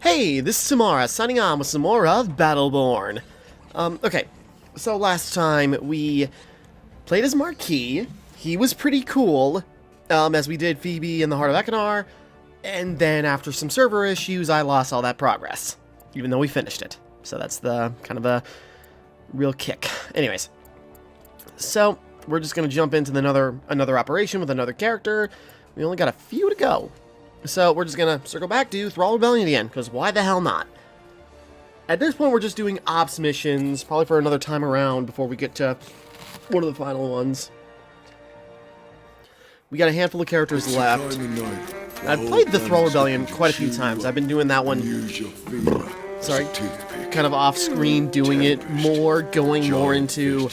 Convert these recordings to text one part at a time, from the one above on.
Hey, this is Timmara, signing on with some more of Battleborn. Okay, so last time we played as Marquis. He was pretty cool, as we did Phoebe in the Heart of Ekinar, and then after some server issues, I lost all that progress, even though we finished it. So that's the kind of a real kick. Anyways, so we're just gonna jump into another operation with another character. We only got a few to go. So we're just going to circle back to Thrall Rebellion again, because why the hell not? At this point, we're just doing ops missions, probably for another time around before we get to one of the final ones. We got a handful of characters left. I've played the Thrall Rebellion quite a few times. I've been doing that one, sorry, kind of off-screen, doing it more, going more into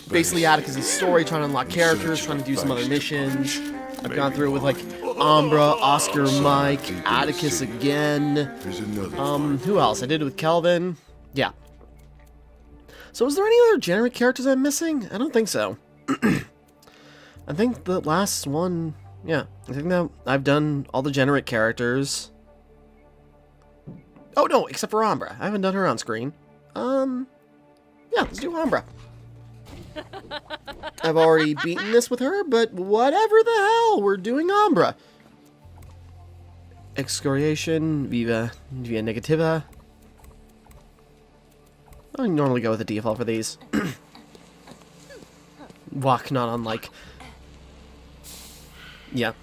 basically Atticus' story, trying to unlock characters, trying to do some other missions. I've gone through it with, like, Ambra, Oscar, Mike, Atticus again. Who else? I did it with Kelvin. Yeah. So is there any other generic characters I'm missing? I don't think so. I think the last one, yeah. I think that I've done all the generic characters. Oh, no, except for Ambra. I haven't done her on screen. Yeah, let's do Ambra. I've already beaten this with her, but whatever the hell, we're doing Ambra. Excoriation, Viva Negativa. I normally go with the default for these. Walk not unlike. Yeah.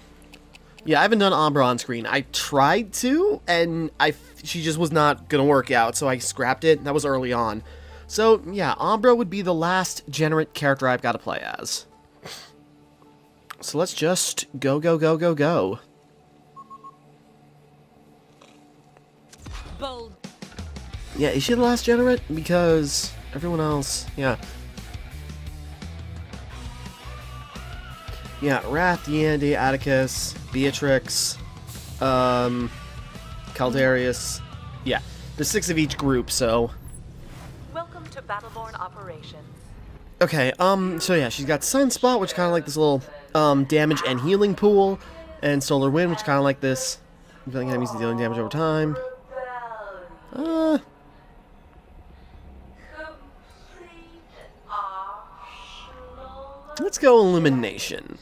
Yeah, I haven't done Ambra on screen. I tried to, and she just was not gonna work out, so I scrapped it. That was early on. So, yeah, Ambra would be the last generic character I've got to play as. So let's just go. Bold. Yeah, is she the last generic? Because everyone else, yeah. Yeah, Wrath, Yandy, Atticus, Beatrix, Caldarius. Yeah, there's 6 of each group, so... Welcome to Battleborn operations. Okay, so yeah, she's got Sunspot, which kind of like this little, damage and healing pool, and Solar Wind, which kind of like this, feeling enemies dealing damage over time. Let's go Illumination.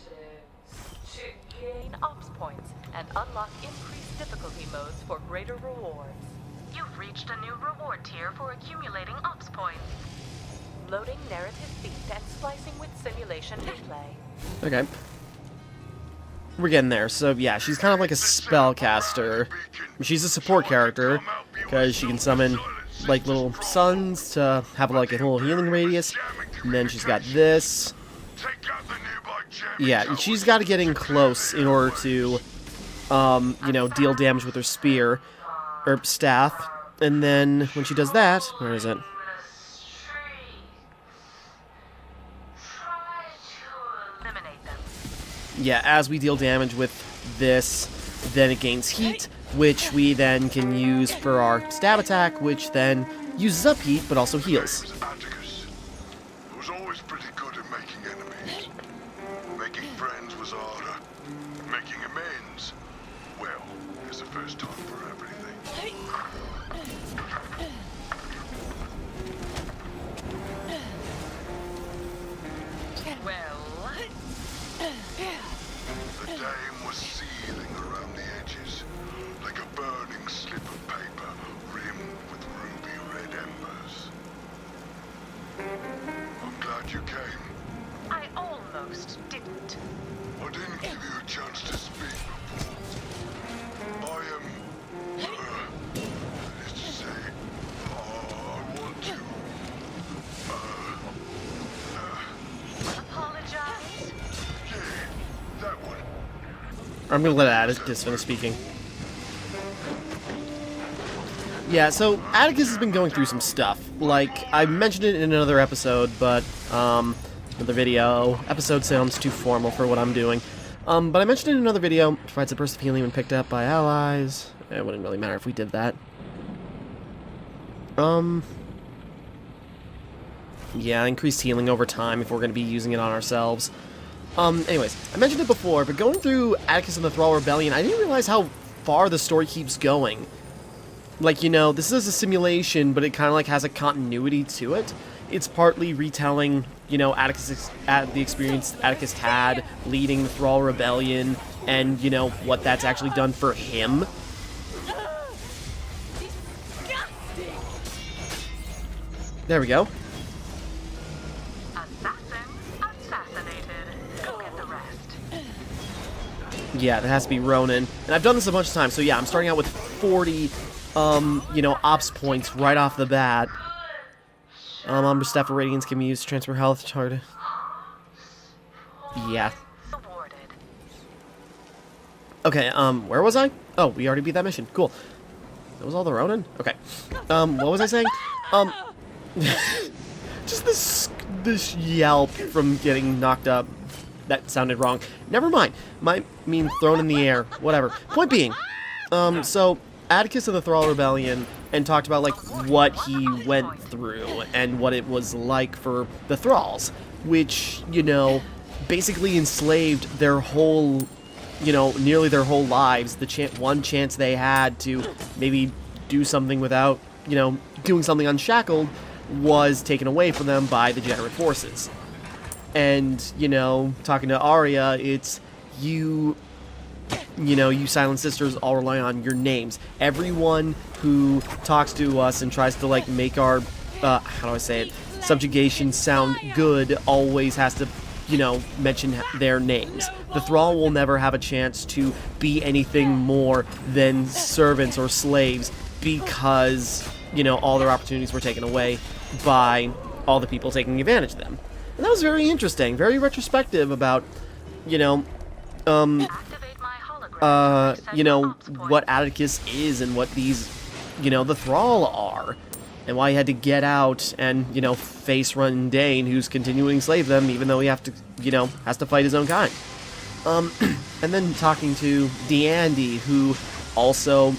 Gain ops points and unlock increased difficulty modes for greater rewards. You've reached a new reward tier for accumulating ops points. Loading narrative feed and splicing with simulation replay. Okay. We're getting there. So yeah, she's kind of like a spellcaster. She's a support character, because she can summon like little suns to have like a little healing radius. And then she's got this. Yeah, she's got to get in close in order to, you know, deal damage with her spear, or staff. And then when she does that, where is it? Yeah, as we deal damage with this, then it gains heat, which we then can use for our stab attack, which then uses up heat, but also heals. Atticus, who was always pretty good at making enemies. Making friends was harder. Making amends, well, is the first time for everything. Well, The dame was seething around the edges, like a burning slip of paper rimmed with ruby red embers. I'm glad you came. I almost didn't. I didn't give you a chance to speak before. I am, let's say, I want to, Apologize. yeah, that one. I'm gonna let Atticus finish speaking. Yeah, so Atticus has been going through some stuff. Like, I mentioned it in another episode, but, another video. Episode sounds too formal for what I'm doing. But I mentioned it in another video. Provides a burst of healing when picked up by allies. It wouldn't really matter if we did that. Yeah, increased healing over time if we're going to be using it on ourselves. Anyways, I mentioned it before, but going through Atticus and the Thrall Rebellion, I didn't realize how far the story keeps going. like, you know, this is a simulation, but it kind of like has a continuity to it. It's partly retelling, you know, the experience Atticus had leading the Thrall Rebellion, and, you know, what that's actually done for him. There we go. Assassin assassinated. Go get the rest. Yeah, that has to be Ronin. And I've done this a bunch of times, so yeah, I'm starting out with 40, you know, ops points right off the bat. Ambra Staff of Radiance can be used to transfer health to... Yeah. Awarded. Okay, where was I? Oh, we already beat that mission. Cool. That was all the Ronin? Okay. What was I saying? Just this yelp from getting knocked up. That sounded wrong. Never mind. Might mean thrown in the air. Whatever. Point being, so Atticus of the Thrall Rebellion and talked about like what he went through and what it was like for the Thralls, which, you know, basically enslaved their whole, you know, nearly their whole lives. The one chance they had to maybe do something without, you know, doing something unshackled was taken away from them by the Degenerate forces. And, you know, talking to Arya, it's you know, you Silent Sisters all rely on your names. Everyone who talks to us and tries to, like, make our, how do I say it, subjugation sound good always has to, you know, mention their names. The Thrall will never have a chance to be anything more than servants or slaves because, you know, all their opportunities were taken away by all the people taking advantage of them. And that was very interesting, very retrospective about, you know, you know, what Atticus is and what these, you know, the Thrall are. And why he had to get out and, you know, face Rundane, who's continuing to slave them, even though he has to fight his own kind. And then talking to Deandy, who also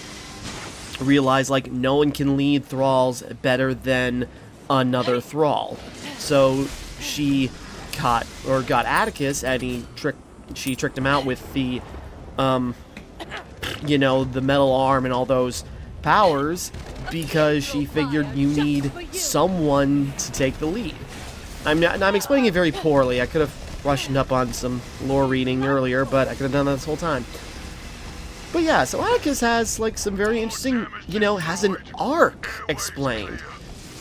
realized, like, no one can lead Thralls better than another Thrall. So she got Atticus, and she tricked him out with the, you know, the metal arm and all those powers, because she figured you need someone to take the lead. I'm explaining it very poorly. I could have brushed up on some lore reading earlier, but I could have done that this whole time. But yeah, so Atticus has, like, some very interesting, you know, has an arc explained.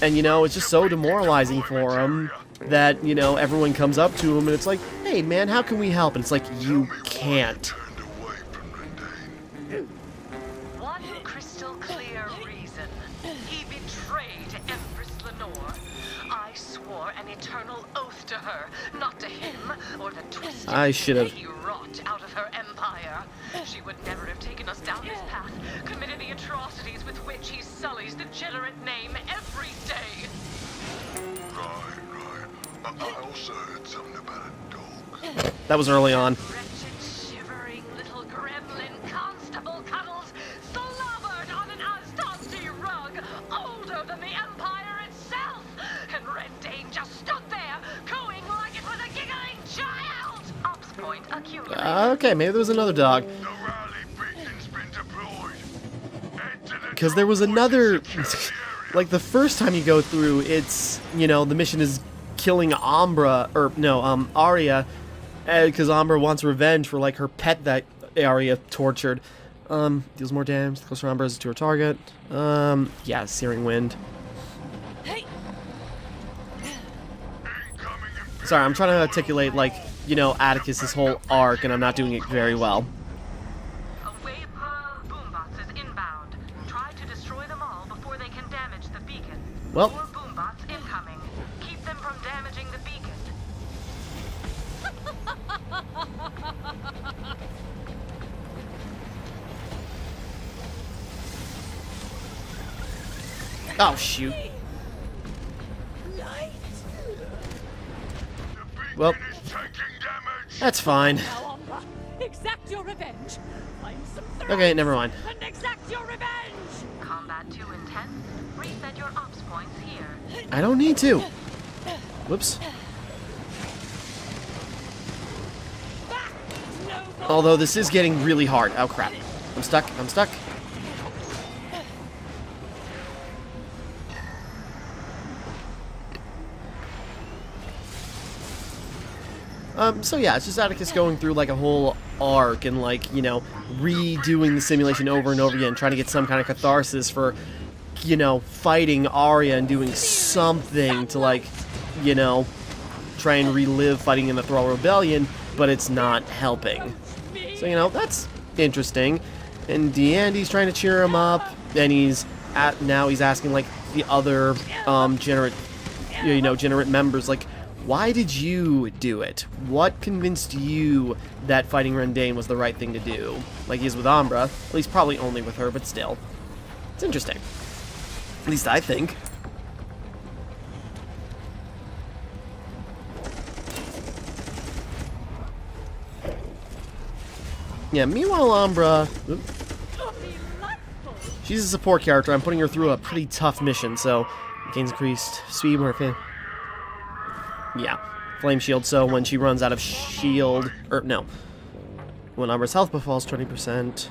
And, you know, it's just so demoralizing for him that, you know, everyone comes up to him and it's like, hey, man, how can we help? And it's like, you can't. One crystal clear reason. He betrayed Empress Lenore. I swore an eternal oath to her, not to him or the twisted I should have. rot out of her empire. She would never have taken us down this path, committed the atrocities with which he sullies the degenerate name every day. Right. I also heard something about a dog. That was early on. Wretched, shivering little gremlin constable cuddles slobbered on an Astante rug, older than the Empire itself, and Rendane just stood there, cooing like it was a giggling child. Ops point accumulated. Okay, maybe there was another dog. The rally beacon's been deployed. Because there was another... Like, the first time you go through, it's, you know, the mission is killing Ambra, or, no, Arya, because Ambra wants revenge for, like, her pet that Arya tortured. Deals more damage, the closer Ambra is to her target. Yeah, Searing Wind. Sorry, I'm trying to articulate, like, you know, Atticus' whole arc, and I'm not doing it very well. A wave of boomboxes inbound. Try to destroy them all before they can damage the beacon. Well. More boombots incoming. Keep them from damaging the beacon. Oh, shoot. Well, that's fine. Now, Ambra, exact your revenge. Find some Okay, never mind. and exact your revenge. Combat 2 intense. Reset your ops points here. I don't need to. Whoops. Although this is getting really hard. Oh, crap. I'm stuck. So yeah, it's just Atticus going through like a whole arc and like, you know, redoing the simulation over and over again, trying to get some kind of catharsis for, you know, fighting Arya and doing something to like, you know, try and relive fighting in the Thrall Rebellion, but it's not helping. So, you know, that's interesting. And D'Andy's trying to cheer him up, and now he's asking like the other generate members, like, why did you do it? What convinced you that fighting Rendane was the right thing to do? Like he is with Ambra, at least probably only with her, but still. It's interesting. At least I think. Yeah, meanwhile Ambra... she's a support character. I'm putting her through a pretty tough mission, so... gains increased speed when her yeah, flame shield, so when she runs out of shield... no. When Ambra's health buff falls 20%...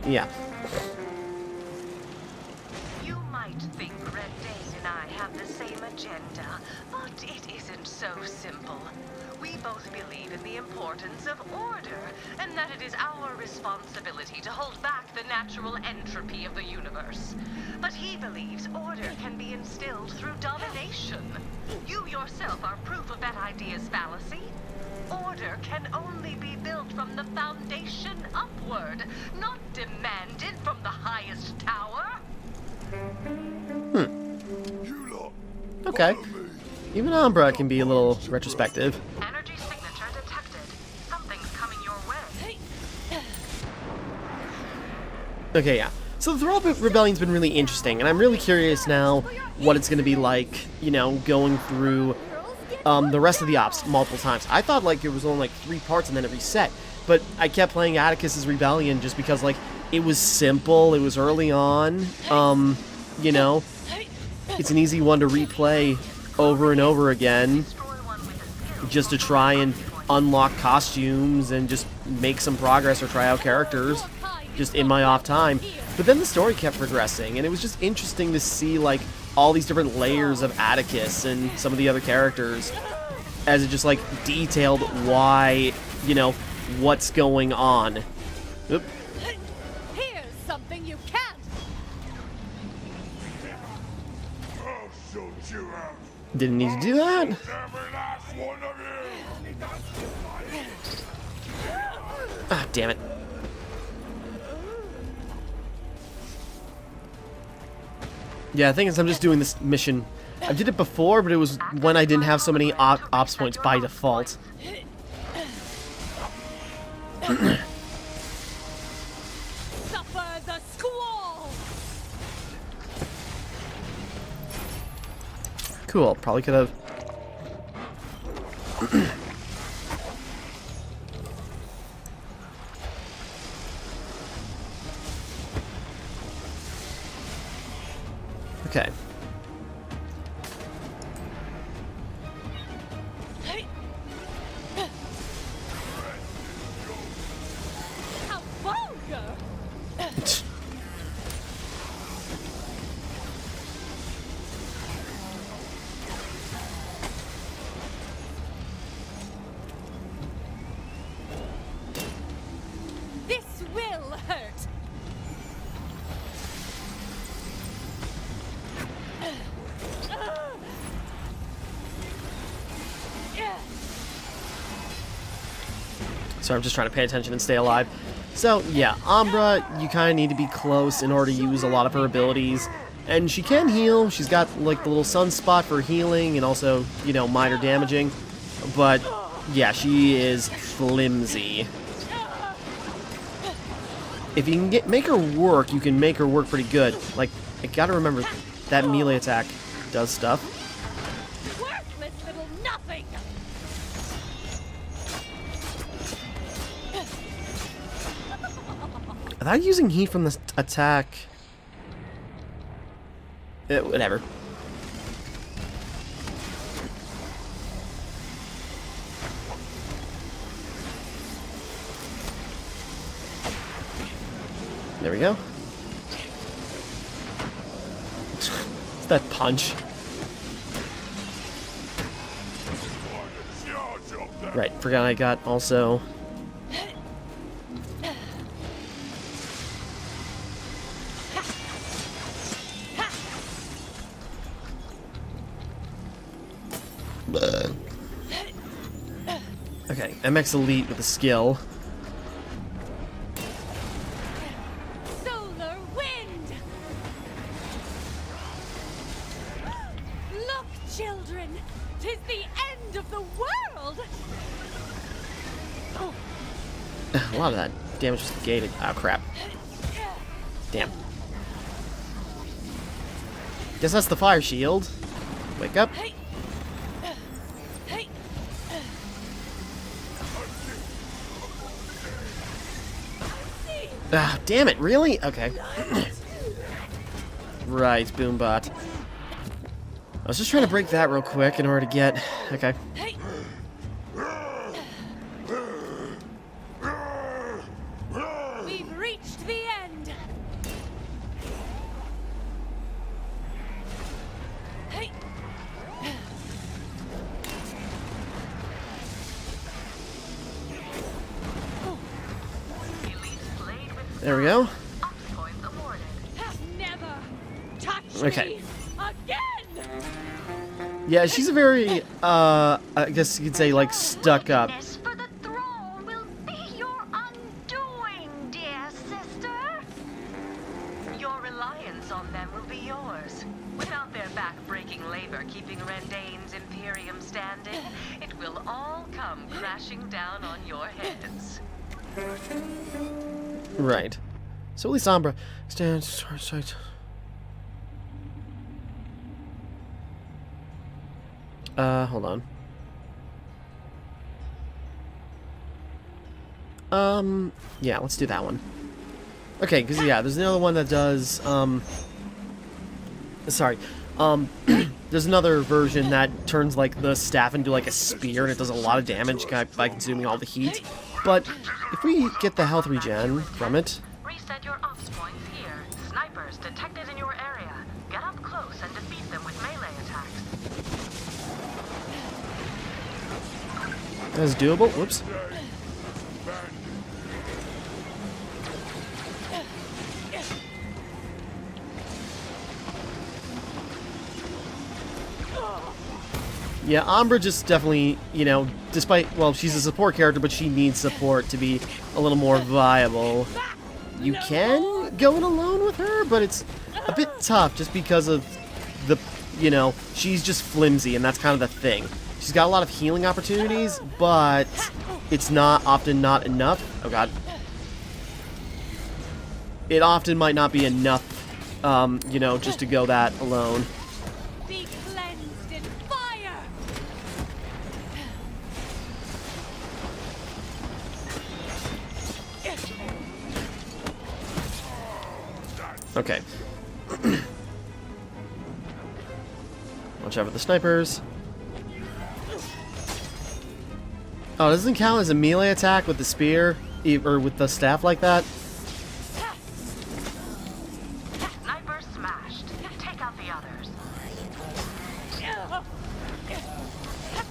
yeah. You might think Rendane and I have the same agenda, but it isn't so simple. We both believe in the importance of order, and that it is our responsibility to hold back the natural entropy of the universe. But he believes order can be instilled through domination. You yourself are proof of that idea's fallacy. Order can only be built from the foundation upward, not demanded from the highest tower. You lot, Okay. follow me. Even Ambra can be a little retrospective. Energy signature detected. Something's coming your way. Okay, yeah. So the Thrall Rebellion's been really interesting, and I'm really curious now what it's going to be like, you know, going through the rest of the ops multiple times. I thought, like, it was only, like, 3 parts and then it reset, but I kept playing Atticus's Rebellion just because, like, it was simple, it was early on, you know, it's an easy one to replay over and over again, just to try and unlock costumes and just make some progress or try out characters, just in my off time. But then the story kept progressing, and it was just interesting to see, like, all these different layers of Atticus and some of the other characters, as it just, like, detailed why, you know, what's going on. Oop. Here's something you can't. I'll shoot you out. Didn't need to do that. Every last one of you. Ah, damn it. Yeah, the thing is, I'm just doing this mission. I did it before, but it was when I didn't have so many ops points by default. Suffer the squall. Cool, probably could have... Okay. How vulgar. This will hurt. So I'm just trying to pay attention and stay alive. So, yeah, Ambra, you kind of need to be close in order to use a lot of her abilities. And she can heal. She's got, like, the little sunspot for healing and also, you know, minor damaging. But, yeah, she is flimsy. If you can make her work, you can make her work pretty good. Like, I gotta remember, that melee attack does stuff. Worthless little nothing. Are they using heat from this attack? Whatever. There we go. It's that punch. It's your job Right, forgot I got also... Okay, MX Elite with a skill. Solar wind! Look, children! 'Tis the end of the world! A lot of that damage was gated. Oh, crap. Damn. Guess that's the fire shield. Wake up. Ah, damn it, really? Okay. Right, Boombot. I was just trying to break that real quick in order to get... Okay. We've reached the end! There we go. Never touch Okay. me again! Yeah, she's a very, I guess you could say, like, stuck up. For the thrall will be your undoing, dear sister. Your reliance on them will be yours. Without their back-breaking labor keeping Rendain's Imperium standing, it will all come crashing down on your heads. Right. So at least Ambra stands right. Hold on. Yeah, let's do that one. Okay, because, yeah, there's another one that does, sorry. There's another version that turns, like, the staff into, like, a spear, and it does a lot of damage by consuming all the heat. But if we get the health regen from it... Reset your ops points here. Snipers detected in your area. Get up close and defeat them with melee attacks. That's doable. Whoops. Yeah, Ambra just definitely, you know, despite, well, she's a support character, but she needs support to be a little more viable. You can go it alone with her, but it's a bit tough just because of the, you know, she's just flimsy, and that's kind of the thing. She's got a lot of healing opportunities, but it's often not enough. Oh, God. It often might not be enough, you know, just to go that alone. Be cleansed in fire! Okay. Watch out for the snipers. Oh, it doesn't count as a melee attack with the spear, or with the staff like that? Sniper smashed. Take out the others.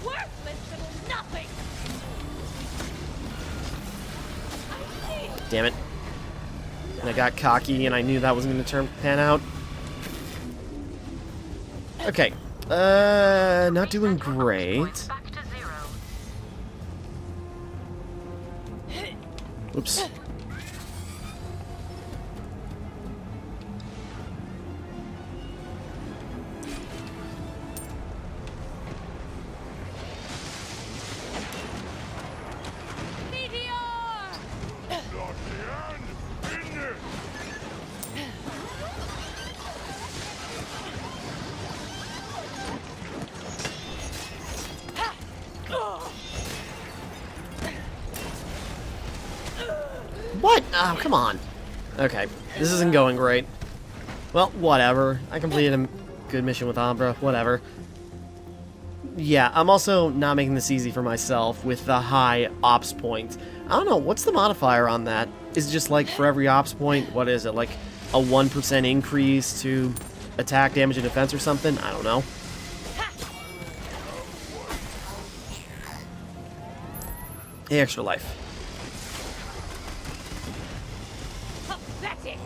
Worthless little nothing! Damn it. And I got cocky, and I knew that wasn't going to pan out. Okay. Not doing great. Back to 0. Oops. What? Oh, come on. Okay, this isn't going great. Well, whatever. I completed a good mission with Ambra. Whatever. Yeah, I'm also not making this easy for myself with the high ops point. I don't know, what's the modifier on that? Is it just like for every ops point, what is it, like a 1% increase to attack, damage, and defense or something? I don't know. Extra life. Pathetic.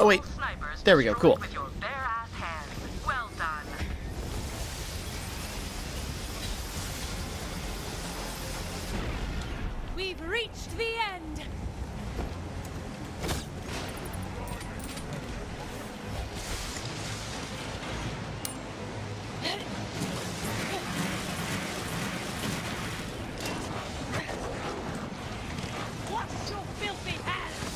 Oh wait, Snipers there we go, cool. destroyed with your bare-ass hands. Well done. We've reached the end. Wash your filthy hands.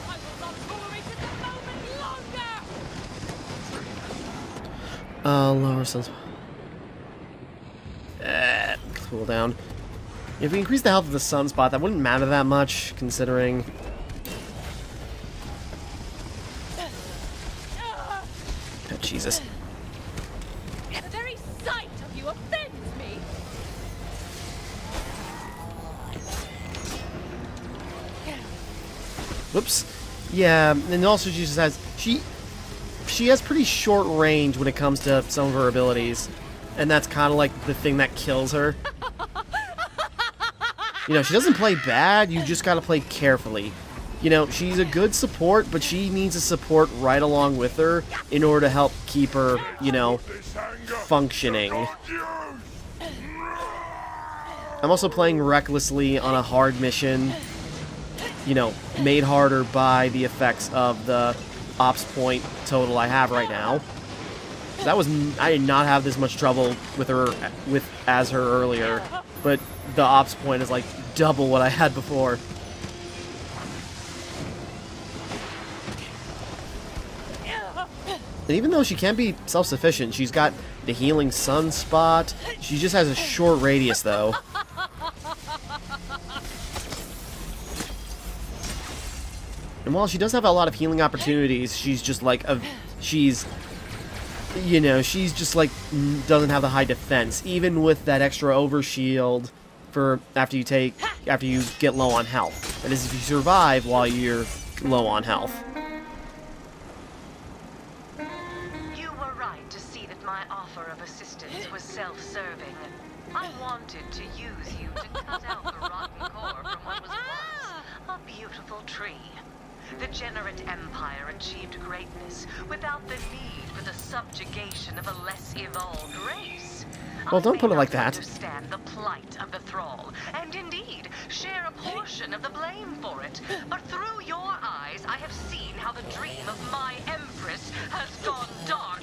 I will not tolerate it a moment longer. Lower sense. Cool down. If we increase the health of the sunspot, that wouldn't matter that much, considering. Oh, Jesus. The very sight of you offends me. Whoops. Yeah, and also she just has she has pretty short range when it comes to some of her abilities, and that's kind of like the thing that kills her. You know, she doesn't play bad, you just gotta play carefully. You know, she's a good support, but she needs a support right along with her in order to help keep her, you know, functioning. I'm also playing recklessly on a hard mission, you know, made harder by the effects of the ops point total I have right now. I did not have this much trouble with her as her earlier, but the ops point is like double what I had before. And even though she can be self-sufficient, she's got the healing sunspot. She just has a short radius though. And while she does have a lot of healing opportunities, she's just like you know, she's just like doesn't have the high defense, even with that extra overshield for after you get low on health. That is, if you survive while you're low on health. You were right to see that my offer of assistance was self-serving. I wanted to use you to cut out the rotten core from what was once a beautiful tree. The Generate Empire achieved greatness without the need for the subjugation of a less evolved race. Well, don't put it like that. I understand the plight of the Thrall, and indeed share a portion of the blame for it. But through your eyes, I have seen how the dream of my Empress has gone dark.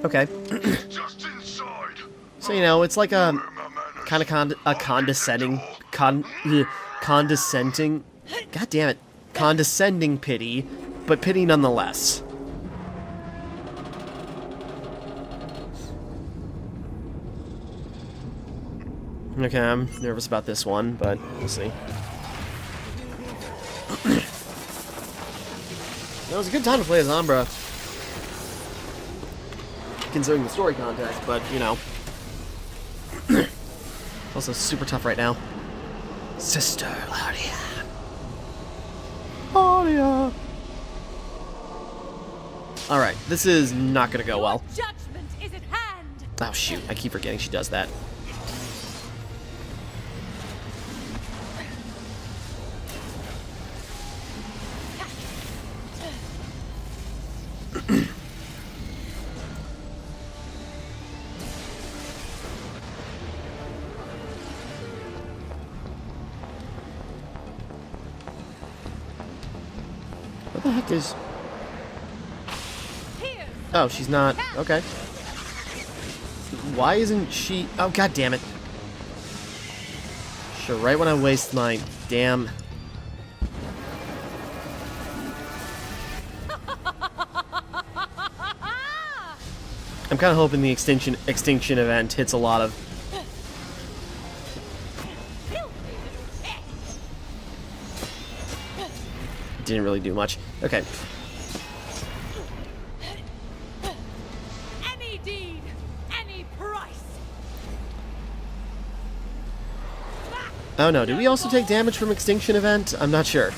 Okay. Just inside. So, you know, it's like a kind of condescending God damn it. Condescending pity, but pity nonetheless. Okay, I'm nervous about this one, but we'll see. It was a good time to play as Ambra, considering the story context, but, you know. Also super tough right now. Sister Laria. Laria. Alright, this is not gonna go well. Judgment is at hand. Oh shoot, I keep forgetting she does that. What the heck is... Here. Oh, she's not... Okay. Why isn't she... Oh, god damn it. Sure, right when I waste my damn... I'm kind of hoping the extinction event hits a lot of... Didn't really do much. Okay. Any deed, any price. Oh no, did we also take damage from extinction event? I'm not sure.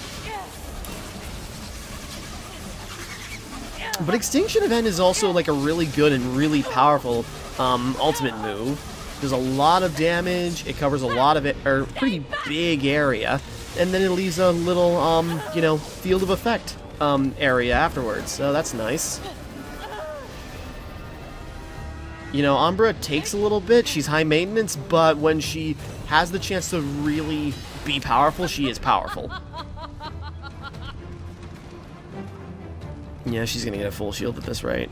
But Extinction Event is also like a really good and really powerful ultimate move. Does a lot of damage, it covers a lot of it, or pretty big area, and then it leaves a little, you know, field of effect area afterwards, so that's nice. You know, Ambra takes a little bit, she's high maintenance, but when she has the chance to really be powerful, she is powerful. Yeah, she's gonna get a full shield at this rate.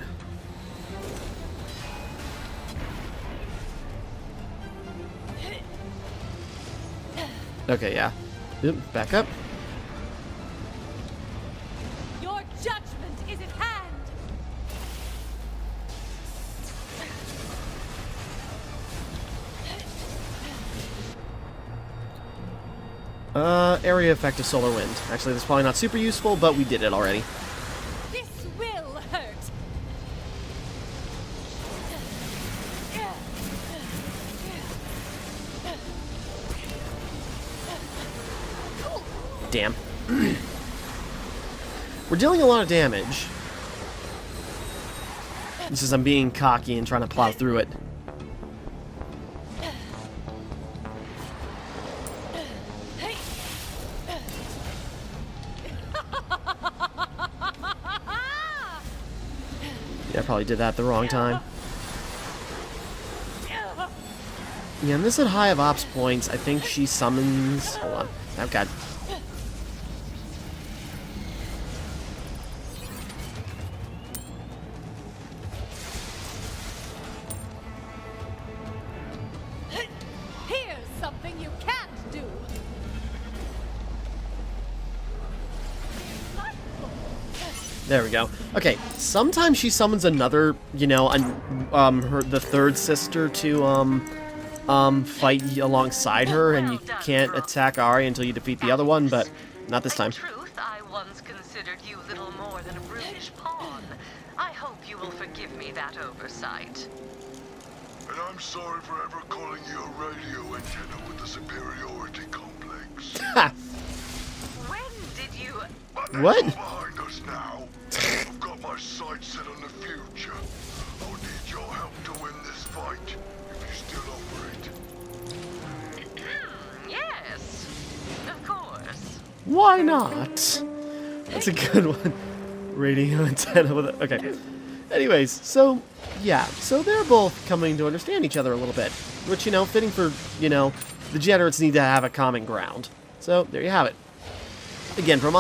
Okay, yeah. Oop, back up. Your judgment is at hand. Area effect of solar wind. Actually, that's probably not super useful, but we did it already. This will hurt. Damn. We're dealing a lot of damage. This is I'm being cocky and trying to plow through it. Yeah, I probably did that at the wrong time. Yeah, and this at high of ops points, I think she summons... Hold on. Oh, God. Here's something you can't do. There we go. Okay, sometimes she summons another, you know, the third sister to, fight alongside her, and you can't attack Ari until you defeat the other one, but not this time. In truth, I once considered you little more than a brutish pawn. I hope you will forgive me that oversight. And I'm sorry for ever calling you a radio antenna with a superiority complex. Ha! When did you... But that's What? all behind us now. I've got my sights set on the future. I'll need your help to win this fight, if you still offer it. Yes, of course. Why not? That's a good one. Radio antenna with a... Okay. Anyways, so, yeah. So they're both coming to understand each other a little bit. Which, you know, fitting for, you know, the Generates need to have a common ground. So, there you have it. Again, from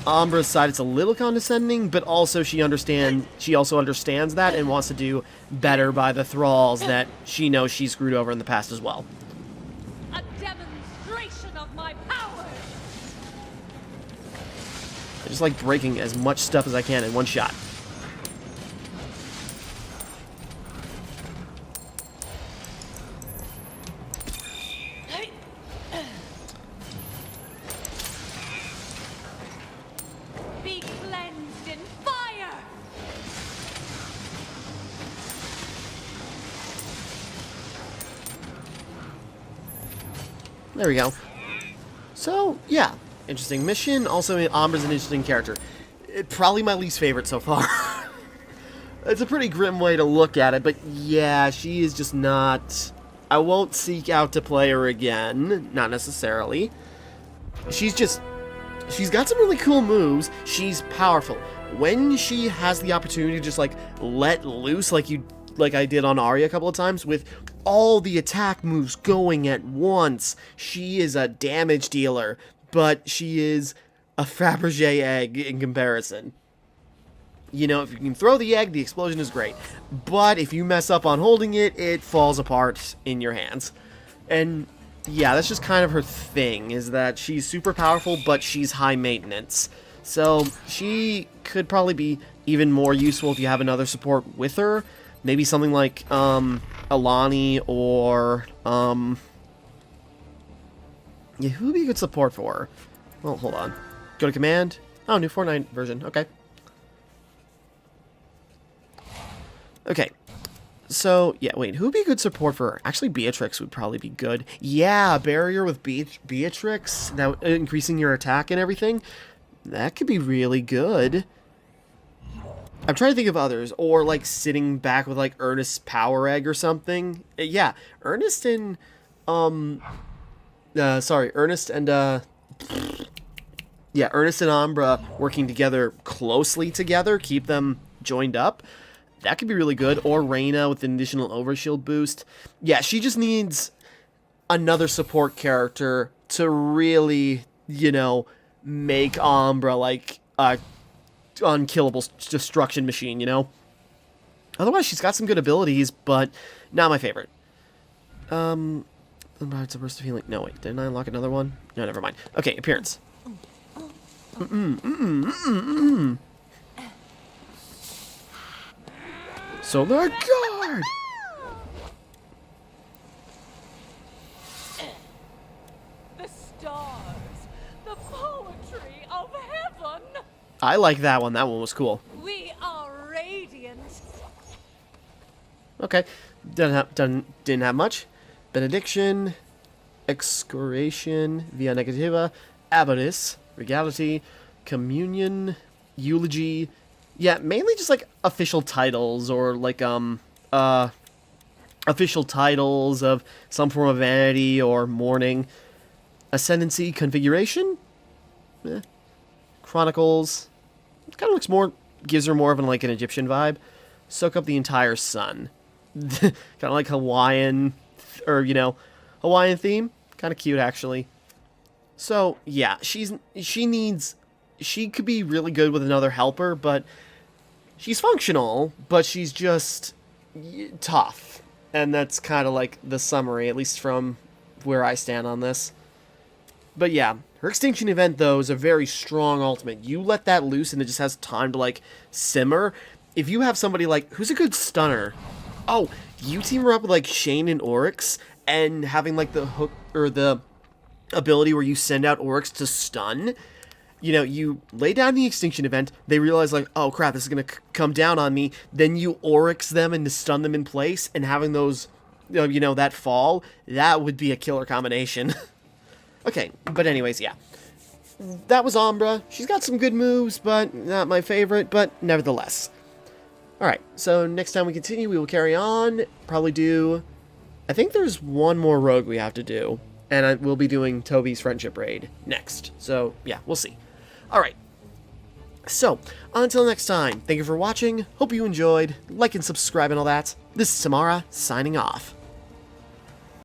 Ambra's side, it's a little condescending, but also she also understands that and wants to do better by the thralls that she knows she screwed over in the past as well. A demonstration of my powers. I just like breaking as much stuff as I can in one shot. Be cleansed in fire. There we go. So, yeah. Interesting mission. Also, Ambra's an interesting character. Probably my least favorite so far. It's a pretty grim way to look at it, but yeah, she is just not... I won't seek out to play her again. Not necessarily. She's got some really cool moves. She's powerful. When she has the opportunity to just, like, let loose like I did on Arya a couple of times, with all the attack moves going at once, she is a damage dealer, but she is a Fabergé egg in comparison. You know, if you can throw the egg, the explosion is great. But if you mess up on holding it, it falls apart in your hands. And yeah, that's just kind of her thing, is that she's super powerful, but she's high maintenance. So she could probably be even more useful if you have another support with her. Maybe something like Alani or... yeah, who would be a good support for her? Well, hold on. Go to command. Oh, new Fortnite version. Okay. Okay. So, yeah, wait, who would be a good support for her? Actually, Beatrix would probably be good. Yeah, barrier with Beatrix, now increasing your attack and everything. That could be really good. I'm trying to think of others, or like sitting back with like Ernest's power egg or something. Yeah, Ernest and Ernest and Ernest and Ambra working together closely together, keep them joined up. That could be really good. Or Reyna with an additional overshield boost. Yeah, she just needs another support character to really, you know, make Ambra like a unkillable destruction machine, you know? Otherwise, she's got some good abilities, but not my favorite. It's a burst of healing. No, wait, didn't I unlock another one? No, never mind. Okay, appearance. Solar Guard! The stars, the poetry of heaven. I like that one. That one was cool. We are radiant. Okay. Didn't have much. Benediction, Excoriation, Via Negativa, Abatis, Regality, Communion, Eulogy. Yeah, mainly just like official titles or like official titles of some form of vanity or mourning. Ascendancy, Configuration, Chronicles. It kind of looks more, gives her more of like an Egyptian vibe. Soak up the entire sun. Kind of like Hawaiian, or you know, Hawaiian theme. Kind of cute actually. So yeah, she could be really good with another helper, but she's functional, but she's just tough. And that's kind of like the summary, at least from where I stand on this. But yeah, her Extinction Event, though, is a very strong ultimate. You let that loose and it just has time to, like, simmer. If you have somebody, like, who's a good stunner? Oh, you team her up with, like, Shane and Oryx, and having, like, the hook, or the ability where you send out Oryx to stun. You know, you lay down the Extinction Event, they realize, like, oh, crap, this is gonna come down on me. Then you Oryx them and to stun them in place, and having those, you know, that fall, that would be a killer combination. Okay, but anyways, yeah. That was Ambra. She's got some good moves, but not my favorite, but nevertheless. Alright, so next time we continue, we will carry on. Probably do... I think there's one more rogue we have to do. And we'll be doing Toby's Friendship Raid next. So, yeah, we'll see. Alright. So, until next time, thank you for watching. Hope you enjoyed. Like and subscribe and all that. This is Timmara, signing off.